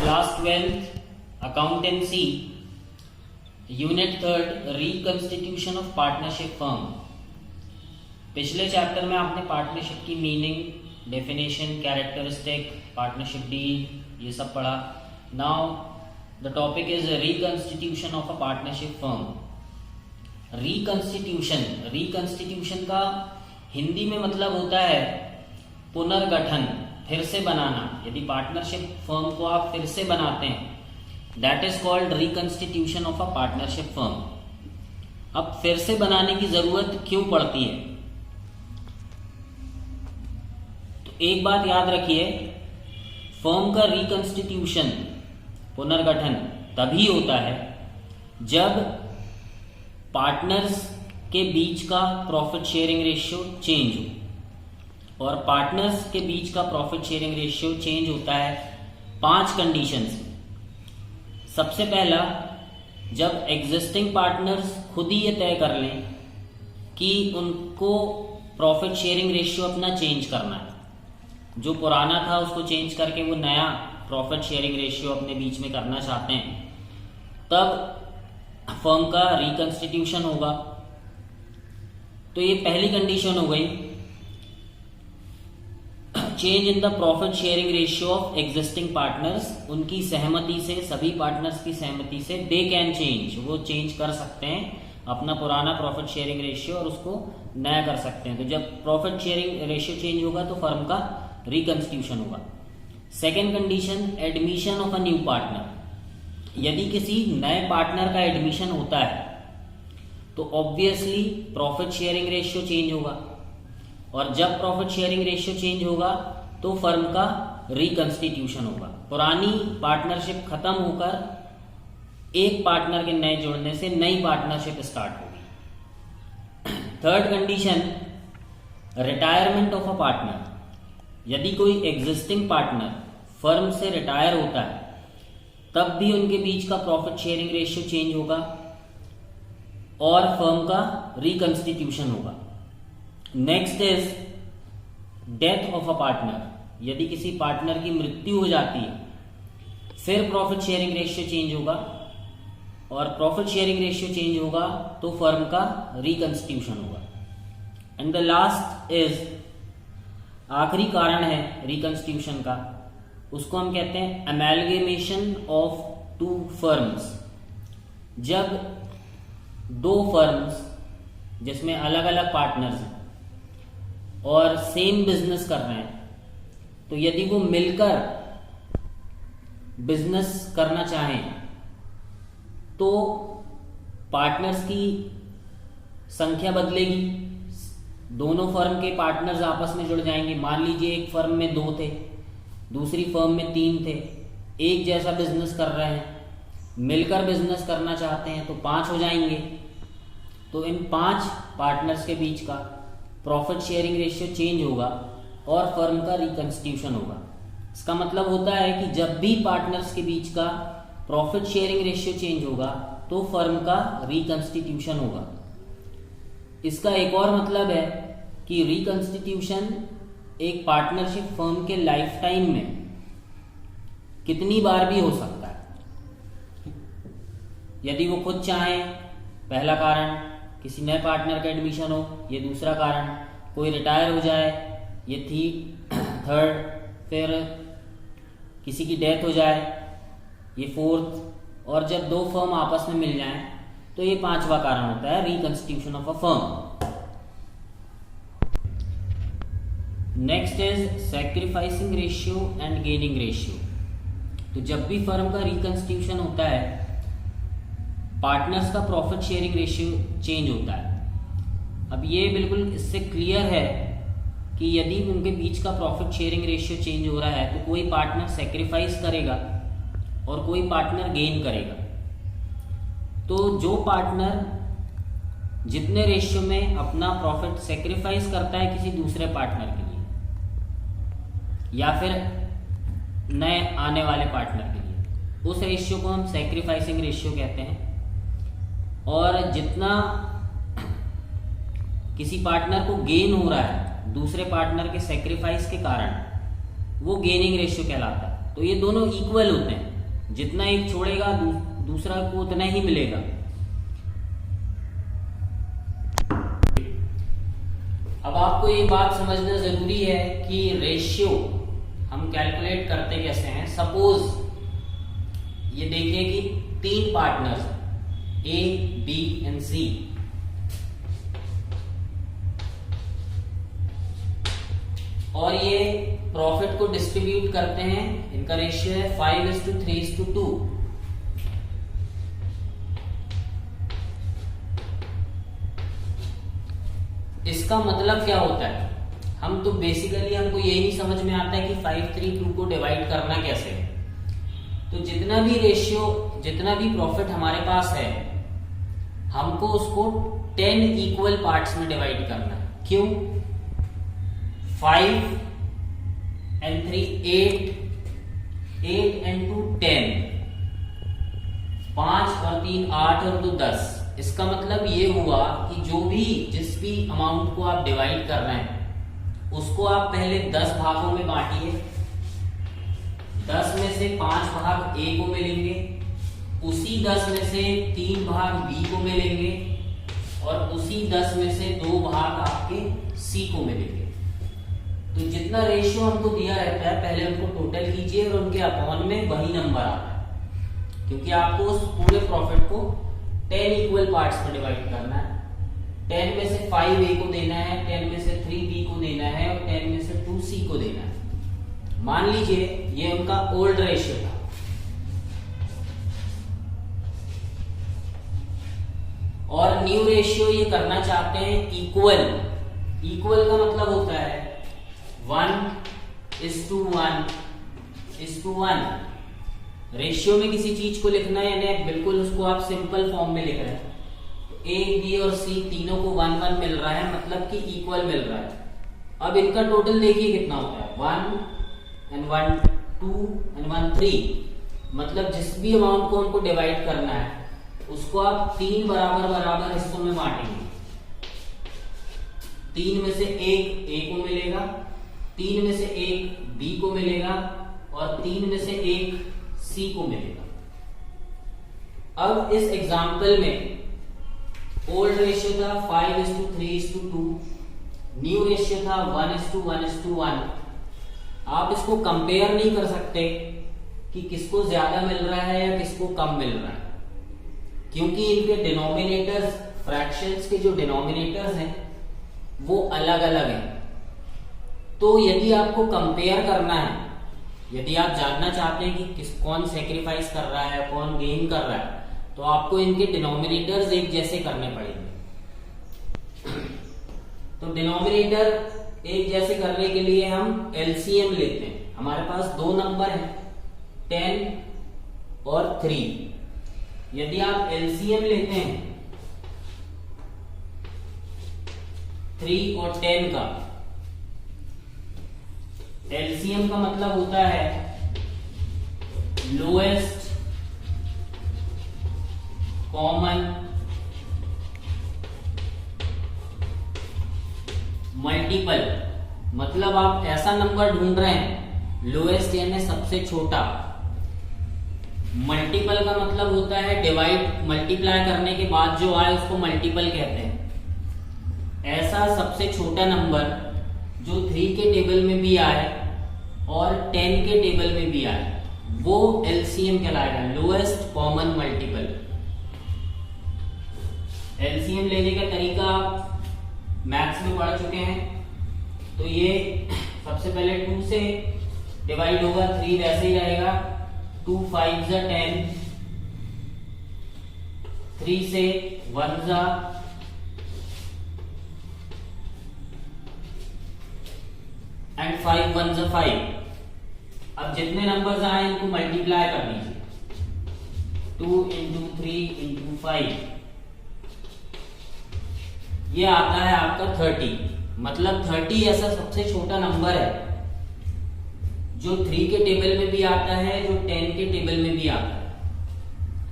Class 12th accountancy unit 3 reconstitution of partnership firm. पिछले chapter में आपने पार्टनरशिप की meaning, definition, characteristic, partnership deed ये सब पढ़ा। Now the topic is reconstitution of a partnership firm. Reconstitution का हिंदी में मतलब होता है पुनर्गठन, फिर से बनाना। यदि पार्टनरशिप फर्म को आप फिर से बनाते हैं, that is called reconstitution of a partnership firm. अब फिर से बनाने की जरूरत क्यों पड़ती है? तो एक बात याद रखिए, फर्म का रिकंस्टिट्यूशन, पुनर्गठन तभी होता है जब पार्टनर्स के बीच का प्रॉफिट शेयरिंग रेशियो चेंज हो। और पार्टनर्स के बीच का प्रॉफिट शेयरिंग रेशियो चेंज होता है 5 कंडीशंस। सबसे पहला, जब एग्जिस्टिंग पार्टनर्स खुद ही ये तय कर लें कि उनको प्रॉफिट शेयरिंग रेशियो अपना चेंज करना है। जो पुराना था उसको चेंज करके वो नया प्रॉफिट शेयरिंग रेशियो अपने बीच में करना चाहते हैं, तब फर्म का रिकंस्टिट्यूशन होगा। तो ये पहली कंडीशन हो गई, change in the profit sharing ratio of existing partners. उनकी सहमति से, सभी पार्टनर्स की सहमति से दे कैन चेंज, वो चेंज कर सकते हैं अपना पुराना प्रॉफिट शेयरिंग रेशियो और उसको नया कर सकते हैं। तो जब प्रॉफिट शेयरिंग रेशियो चेंज होगा तो फर्म का रिकंस्टिट्यूशन होगा। Second condition, admission of a new partner. यदि किसी नए पार्टनर का एडमिशन होता है तो obviously profit sharing ratio change होगा, और जब प्रॉफिट शेयरिंग रेशियो चेंज होगा तो फर्म का रिकंस्टिट्यूशन होगा। पुरानी पार्टनरशिप खत्म होकर एक पार्टनर के नए जुड़ने से नई पार्टनरशिप स्टार्ट होगी। Third condition, retirement of a partner. यदि कोई एग्जिस्टिंग पार्टनर फर्म से रिटायर होता है तब भी उनके बीच का प्रॉफिट शेयरिंग रेशियो चेंज होगा और फर्म का रिकंस्टिट्यूशन होगा। Next is death of a partner. यदि किसी पार्टनर की मृत्यु हो जाती है फिर प्रॉफिट शेयरिंग रेशियो चेंज होगा, और प्रॉफिट शेयरिंग रेशियो चेंज होगा तो फर्म का रिकंस्टिट्यूशन होगा। एंड द लास्ट इज, आखिरी कारण है रिकंस्टिट्यूशन का, उसको हम कहते हैं अमेलगेमेशन ऑफ 2 फर्म्स। जब 2 फर्म्स जिसमें अलग अलग पार्टनर्स हैं और सेम बिजनेस कर रहे हैं, तो यदि वो मिलकर बिजनेस करना चाहें तो पार्टनर्स की संख्या बदलेगी। दोनों फर्म के पार्टनर्स आपस में जुड़ जाएंगे। मान लीजिए एक फर्म में 2 थे, दूसरी फर्म में 3 थे, एक जैसा बिजनेस कर रहे हैं, मिलकर बिजनेस करना चाहते हैं तो 5 हो जाएंगे। तो इन 5 पार्टनर्स के बीच का प्रॉफिट शेयरिंग रेशियो चेंज होगा और फर्म का रिकंस्टिट्यूशन होगा। इसका मतलब होता है कि जब भी पार्टनर्स के बीच का प्रॉफिट शेयरिंग रेशियो चेंज होगा तो फर्म का रिकंस्टिट्यूशन होगा। इसका एक और मतलब है कि रिकंस्टिट्यूशन एक पार्टनरशिप फर्म के लाइफ टाइम में कितनी बार भी हो सकता है। यदि वो खुद चाहें, पहला कारण किसी नए पार्टनर का एडमिशन हो, ये दूसरा कारण कोई रिटायर हो जाए, ये थर्ड, फिर किसी की डेथ हो जाए, ये फोर्थ, और जब 2 फर्म आपस में मिल जाएं तो ये 5वां कारण होता है reconstitution of a firm. Next is sacrificing ratio and gaining ratio. तो जब भी फर्म का रिकंस्टिट्यूशन होता है, पार्टनर्स का प्रॉफिट शेयरिंग रेशियो चेंज होता है। अब ये बिल्कुल इससे क्लियर है कि यदि उनके बीच का प्रॉफिट शेयरिंग रेशियो चेंज हो रहा है तो कोई पार्टनर सेक्रीफाइस करेगा और कोई पार्टनर गेन करेगा। तो जो पार्टनर जितने रेशियो में अपना प्रॉफिट सेक्रीफाइस करता है किसी दूसरे पार्टनर के लिए या फिर नए आने वाले पार्टनर के लिए, उस रेशियो को हम सेक्रीफाइसिंग रेशियो कहते हैं। और जितना किसी पार्टनर को गेन हो रहा है दूसरे पार्टनर के सेक्रीफाइस के कारण, वो गेनिंग रेशियो कहलाता है। तो ये दोनों इक्वल होते हैं। जितना एक छोड़ेगा दूसरा को उतना ही मिलेगा। अब आपको ये बात समझना जरूरी है कि रेशियो हम कैलकुलेट करते कैसे हैं। सपोज ये देखिए कि 3 partners A, B and C, और ये प्रॉफिट को डिस्ट्रीब्यूट करते हैं। इनका रेशियो है 5:3:2। इसका मतलब क्या होता है? हम तो बेसिकली हमको यही नहीं समझ में आता है कि 5:3:2 को डिवाइड करना कैसे है। तो जितना भी रेशियो, जितना भी प्रॉफिट हमारे पास है, हमको उसको 10 इक्वल पार्ट्स में डिवाइड करना है। क्यों? 5 and 3 8 and 2 10, 5 और 3 8 और 2 10। इसका मतलब ये हुआ कि जिस भी अमाउंट को आप डिवाइड कर रहे हैं उसको आप पहले 10 भागों में बांटिए। 10 में से 5 भाग A को मिलेंगे, उसी 10 में से 3 भाग B को मिलेंगे, और उसी 10 में से 2 भाग आपके C को मिलेंगे। तो जितना रेशियो हमको दिया रहता है पहले उनको टोटल कीजिए और उनके अपॉन में वही नंबर आता है, क्योंकि आपको उस पूरे प्रॉफिट को 10 इक्वल पार्ट्स में डिवाइड करना है। 10 में से 5 A को देना है, 10 में से 3 B को देना है, और 10 में से 2 C को देना है। मान लीजिए ये उनका ओल्ड रेशियो था। और न्यू रेशियो ये करना चाहते हैं इक्वल। इक्वल का मतलब होता है 1:1:1। रेशियो में किसी चीज को लिखना है यानी बिल्कुल उसको आप सिंपल फॉर्म में लिख रहे हैं। A, B और C तीनों को 1:1 मिल रहा है, मतलब कि इक्वल मिल रहा है। अब इनका टोटल देखिए कितना होता है, 1 and 1 2 and 1 3। मतलब जिस भी अमाउंट को हमको डिवाइड करना है उसको आप 3 बराबर हिस्सों में बांटेंगे। 3 में से 1 A को मिलेगा, 3 में से 1 B को मिलेगा, और 3 में से 1 C को मिलेगा। अब इस एग्जाम्पल में ओल्ड रेशियो था 5:3:2, न्यू रेशियो था 1:1:1। आप इसको कंपेयर नहीं कर सकते कि किसको ज्यादा मिल रहा है या किसको कम मिल रहा है, क्योंकि इनके डिनोमिनेटर्स, फ्रैक्शंस के जो डिनोमिनेटर्स हैं वो अलग अलग हैं। तो यदि आपको कंपेयर करना है, यदि आप जानना चाहते हैं कि कौन सेक्रीफाइस कर रहा है, कौन गेन कर रहा है, तो आपको इनके डिनोमिनेटर्स एक जैसे करने पड़ेंगे। तो डिनोमिनेटर एक जैसे करने के लिए हम एलसीएम लेते हैं। हमारे पास 2 नंबर हैं 10 और 3। यदि आप एलसीएम लेते हैं 3 और 10 का, एलसीएम का मतलब होता है लोएस्ट कॉमन मल्टीपल। मतलब आप ऐसा नंबर ढूंढ रहे हैं, लोएस्ट यानी सबसे छोटा, मल्टीपल का मतलब होता है डिवाइड, मल्टीप्लाई करने के बाद जो आए उसको मल्टीपल कहते हैं। ऐसा सबसे छोटा नंबर जो 3 के टेबल में भी आए और 10 के टेबल में भी आए वो एलसीएम कहलाएगा, लोएस्ट कॉमन मल्टीपल। एलसीएम लेने का तरीका आप मैथ्स में पढ़ चुके हैं। तो ये सबसे पहले 2 से डिवाइड होगा, 3 वैसे ही रहेगा, 2 5 जा 10, 3 से 1 जा एंड 5 1 जा 5। अब जितने नंबर्स आए इनको मल्टीप्लाई कर लीजिए, 2 into 3 into 5, ये आता है आपका 30। मतलब 30 ऐसा सबसे छोटा नंबर है जो 3 के टेबल में भी आता है, जो 10 के टेबल में भी आता है।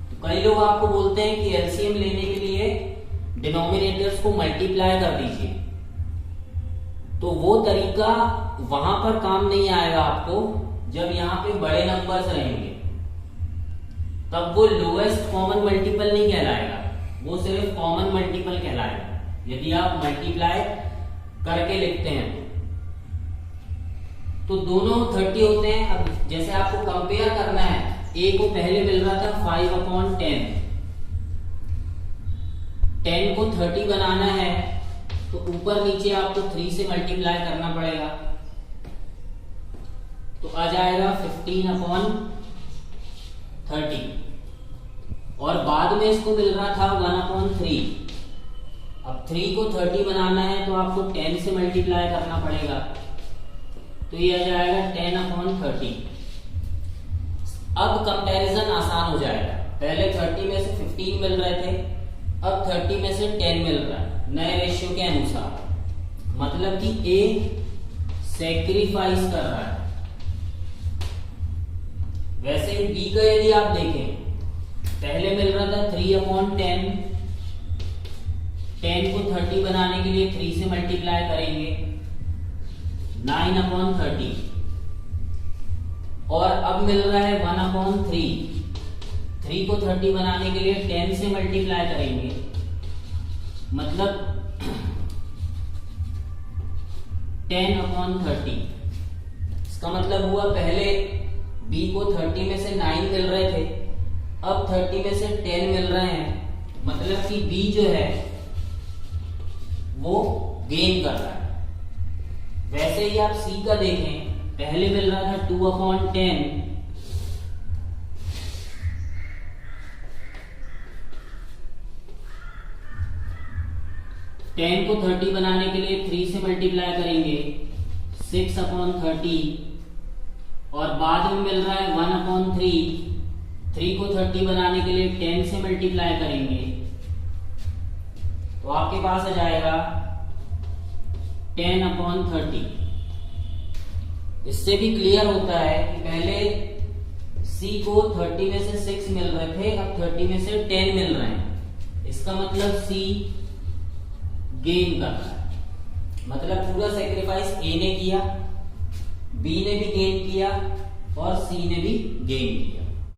तो कई लोग आपको बोलते हैं कि एलसीएम लेने के लिए डिनोमिनेटर्स को मल्टीप्लाई कर दीजिए, तो वो तरीका वहां पर काम नहीं आएगा आपको जब यहाँ पे बड़े नंबर्स रहेंगे। तब वो लोएस्ट कॉमन मल्टीपल नहीं कहलाएगा, वो सिर्फ कॉमन मल्टीपल कहलाएगा यदि आप मल्टीप्लाई करके लिखते हैं तो दोनों 30 होते हैं। अब जैसे आपको कंपेयर करना है, ए को पहले मिल रहा था 5/10, 10 को 30 बनाना है तो ऊपर नीचे आपको 3 से मल्टीप्लाई करना पड़ेगा, तो आ जाएगा 15/30। और बाद में इसको मिल रहा था 1/3। अब 3 को 30 बनाना है तो आपको 10 से मल्टीप्लाई करना पड़ेगा, तो ये आ जाएगा 10/30। अब कंपैरिजन आसान हो जाएगा, पहले 30 में से 15 मिल रहे थे, अब 30 में से 10 मिल रहा है नए रेशियो के अनुसार, मतलब कि ए सैक्रिफाइस कर रहा है। वैसे ही बी का यदि आप देखें, पहले मिल रहा था 3/10, 10 को 30 बनाने के लिए 3 से मल्टीप्लाई करेंगे 9/30, और अब मिल रहा है 1/3, 3 को 30 बनाने के लिए 10 से मल्टीप्लाई करेंगे, मतलब 10/30। इसका मतलब हुआ पहले b को 30 में से 9 मिल रहे थे, अब 30 में से 10 मिल रहे हैं, मतलब कि b जो है वो गेन कर रहा है। वैसे ही आप c का देखें, पहले मिल रहा था 2/10, 10 को 30 बनाने के लिए 3 से मल्टीप्लाई करेंगे 6/30, और बाद में मिल रहा है 1/3, 3 को 30 बनाने के लिए 10 से मल्टीप्लाई करेंगे, तो आपके पास आ जाएगा 10/30। इससे भी क्लियर होता है कि पहले c को 30 में से 6 मिल रहे थे, अब 30 में से 10 मिल रहे हैं, इसका मतलब c गेन कर रहा है, मतलब पूरा सेक्रीफाइस a ने किया, b ने भी गेन किया और c ने भी गेन किया।